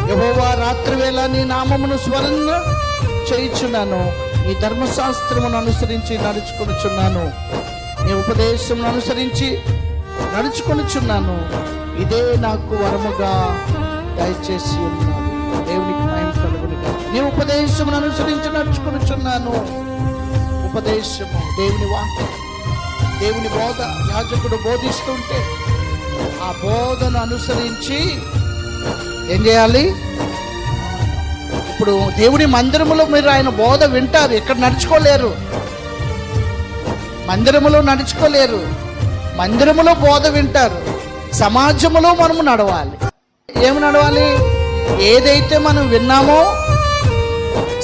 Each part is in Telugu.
యెహోవా రాత్రివేళ నీ నామమును స్మరణ చేయుచున్నాను, నీ ధర్మశాస్త్రమును అనుసరించి నడుచుకొనుచున్నాను, నీ ఉపదేశమును అనుసరించి నడుచుకొనుచున్నాను. ఇదే నాకు వరముగా దయచేసి ఉన్నాను. దేవునికి మహిమ కలుగునుగా. నీ ఉపదేశమును అనుసరించి నడుచుకొనుచున్నాను. ఉపదేశము దేవుని వాక్యం, దేవుని బోధ. యాజకుడు బోధిస్తుంటే ఆ బోధను అనుసరించి ఏం చేయాలి? ఇప్పుడు దేవుని మందిరములో మీరు ఆయన బోధ వింటారు, ఇక్కడ నడుచుకోలేరు. మందిరములో నడుచుకోలేరు, మందిరములో బోధ వింటారు. సమాజములో మనము నడవాలి. ఏమి నడవాలి? ఏదైతే మనం విన్నామో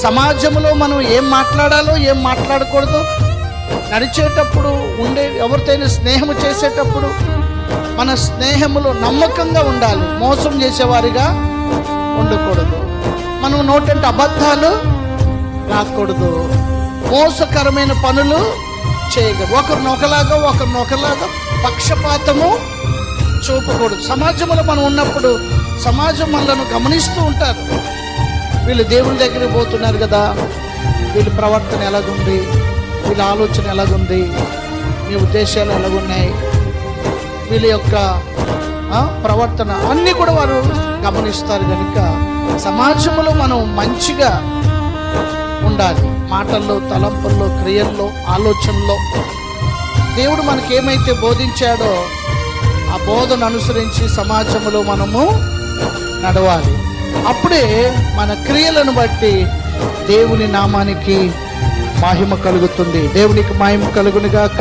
సమాజంలో మనం ఏం మాట్లాడాలో ఏం మాట్లాడకూడదు, నడిచేటప్పుడు ఎవరితోనైనా స్నేహము చేసేటప్పుడు మన స్నేహములో నమ్మకంగా ఉండాలి, మోసం చేసేవారిగా ఉండకూడదు. మనం నోటంటే అబద్ధాలు రాకూడదు, మోసకరమైన పనులు చేయకూడదు, ఒకరినొకలాగా పక్షపాతము చూపకూడదు. సమాజంలో మనం ఉన్నప్పుడు సమాజం మనలను గమనిస్తూ ఉంటారు. వీళ్ళు దేవుని దగ్గరికి పోతున్నారు కదా, వీళ్ళ ప్రవర్తన ఎలాగుంది, వీళ్ళ ఆలోచన ఎలాగుంది, మీ ఉద్దేశాలు ఎలాగున్నాయి, వీళ్ళ యొక్క ప్రవర్తన అన్నీ కూడా వారు గమనిస్తారు. కనుక సమాజంలో మనం మంచిగా ఉండాలి, మాటల్లో, తలంపుల్లో, క్రియల్లో, ఆలోచనలో. దేవుడు మనకేమైతే బోధించాడో ఆ బోధన అనుసరించి సమాజంలో మనము నడవాలి. అప్పుడే మన క్రియలను బట్టి దేవుని నామానికి మహిమ కలుగుతుంది. దేవునికి మహిమ కలుగునుగాక.